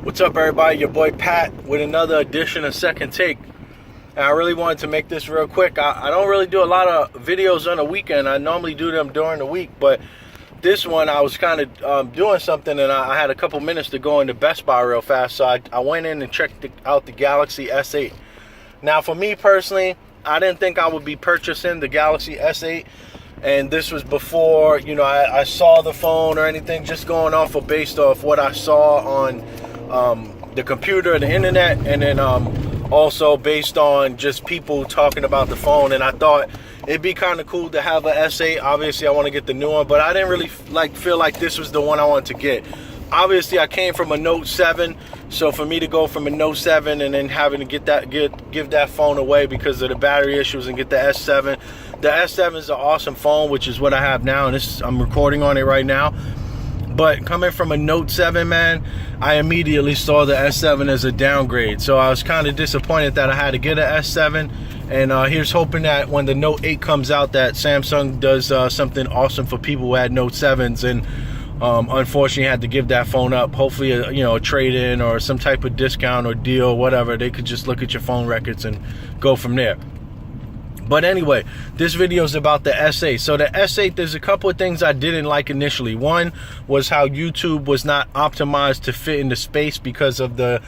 What's up, everybody? Your boy Pat with another edition of Second Take. And I really wanted to make this real quick. I don't really do a lot of videos on the weekend. I normally do them during the week, but this one I was kind of doing something, and I had a couple minutes to go into Best Buy real fast, so I went in and checked out the Galaxy S8. Now, for me personally, I didn't think I would be purchasing the Galaxy S8, and this was before, you know, I saw the phone or anything, just going off of based off what I saw on the computer, the internet, and then also based on just people talking about the phone. And I thought it'd be kind of cool to have a S8. Obviously I want to get the new one, but I didn't really feel like this was the one I wanted to get. Obviously I came from a Note 7, so for me to go from a Note 7 and then having to give that phone away because of the battery issues and get the S7. The S7 is an awesome phone, which is what I have now, and I'm recording on it right now. But coming from a Note 7, man, I immediately saw the S7 as a downgrade. So I was kind of disappointed that I had to get an S7. And here's hoping that when the Note 8 comes out, that Samsung does something awesome for people who had Note 7s and unfortunately had to give that phone up. Hopefully, a trade-in or some type of discount or deal, whatever. They could just look at your phone records and go from there. But anyway, this video is about the S8. So the S8, there's a couple of things I didn't like initially. One was how YouTube was not optimized to fit into space because of the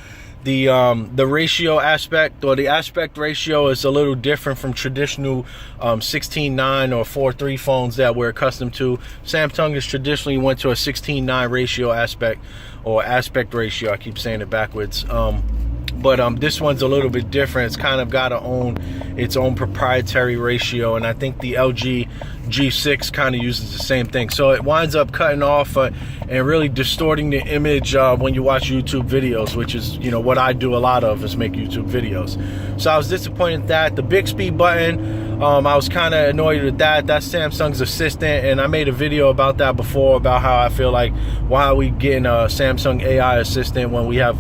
ratio aspect, or the aspect ratio is a little different from traditional 16:9 or 4:3 phones that we're accustomed to. Samsung has traditionally went to a 16:9 ratio aspect, or aspect ratio. I keep saying it backwards. But this one's a little bit different. It's kind of got its own proprietary ratio, and I think the LG G6 kind of uses the same thing. So it winds up cutting off and really distorting the image when you watch YouTube videos, which is, what I do a lot of, is make YouTube videos. So I was disappointed at that. The Bixby button, I was kind of annoyed with that. That's Samsung's assistant, and I made a video about that before, about how I feel like, why are we getting a Samsung AI assistant when we have,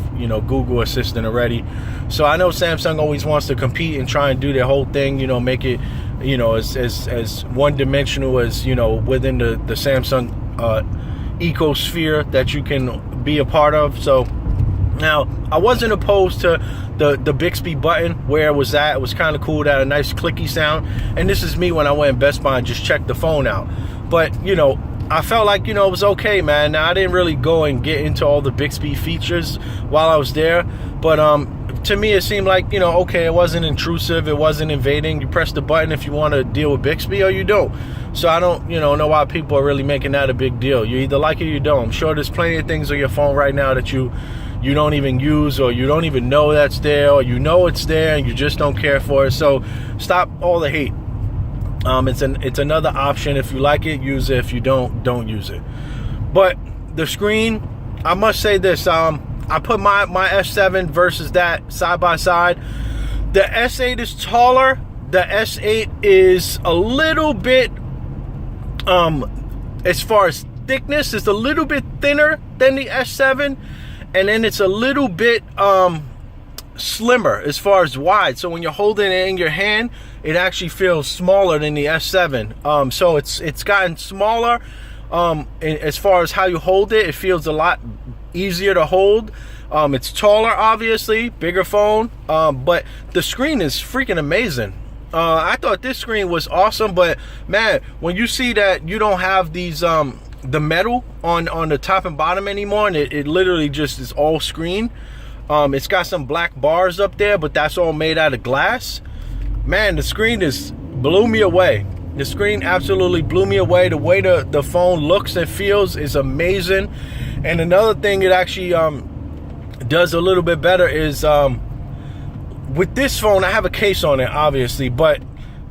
Google Assistant already? So I know Samsung always wants to compete and try and do their whole thing, make it, as one-dimensional as, within the Samsung ecosphere that you can be a part of. So now, I wasn't opposed to the Bixby button where it was at. It was kind of cool. It had a nice clicky sound. And this is me when I went in Best Buy and just checked the phone out. But, I felt like, it was okay, man. Now, I didn't really go and get into all the Bixby features while I was there. But to me, it seemed like, okay, it wasn't intrusive. It wasn't invading. You press the button if you want to deal with Bixby, or you don't. So I don't, know why people are really making that a big deal. You either like it or you don't. I'm sure there's plenty of things on your phone right now that you don't even use, or you don't even know that's there, or it's there and you just don't care for it. So stop all the hate. It's another option. If you like it, use it. If you don't use it. But the screen, I must say this, I put my S7 versus that side by side. The S8 is taller. The S8 is a little bit, as far as thickness, it's a little bit thinner than the S7. And then it's a little bit slimmer as far as wide. So when you're holding it in your hand, it actually feels smaller than the S7. So it's gotten smaller. As far as how you hold it, it feels a lot easier to hold. It's taller, obviously, bigger phone. But the screen is freaking amazing. I thought this screen was awesome, but man, when you see that you don't have these the metal on the top and bottom anymore, and it literally just is all screen. It's got some black bars up there, but that's all made out of glass. Man, the screen blew me away. The screen absolutely blew me away. The way the phone looks and feels is amazing. And another thing it actually does a little bit better is with this phone, I have a case on it, obviously, but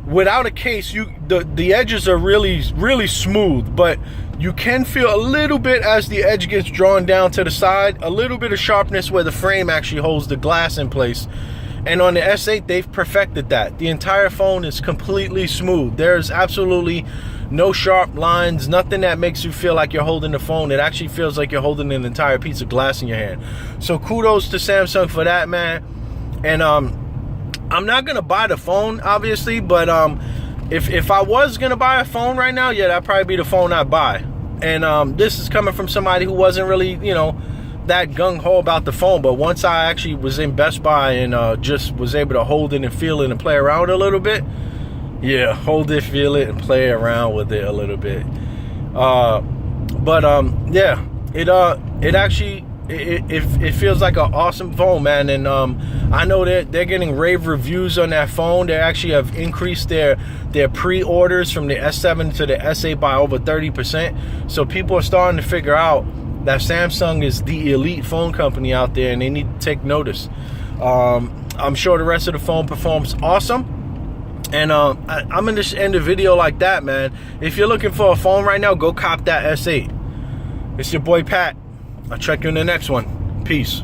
without a case, the edges are really smooth, but you can feel a little bit as the edge gets drawn down to the side, a little bit of sharpness where the frame actually holds the glass in place. And on the S8, they've perfected that. The entire phone is completely smooth. There's absolutely no sharp lines, nothing that makes you feel like you're holding the phone. It actually feels like you're holding an entire piece of glass in your hand. So kudos to Samsung for that, man. And I'm not gonna buy the phone, obviously, but if I was gonna buy a phone right now, yeah, that'd probably be the phone I'd buy. And this is coming from somebody who wasn't really, that gung-ho about the phone, but once I actually was in Best Buy and just was able to hold it and feel it and play around a little bit, yeah, hold it, feel it, and play around with it a little bit. Yeah, it actually it feels like an awesome phone, man. And I know that they're getting rave reviews on that phone. They actually have increased their pre-orders from the S7 to the S8 by over 30%. So people are starting to figure out that Samsung is the elite phone company out there, and they need to take notice. I'm sure the rest of the phone performs awesome. And I'm gonna just end the video like that, man. If you're looking for a phone right now, go cop that S8. It's your boy Pat. I'll check you in the next one. Peace.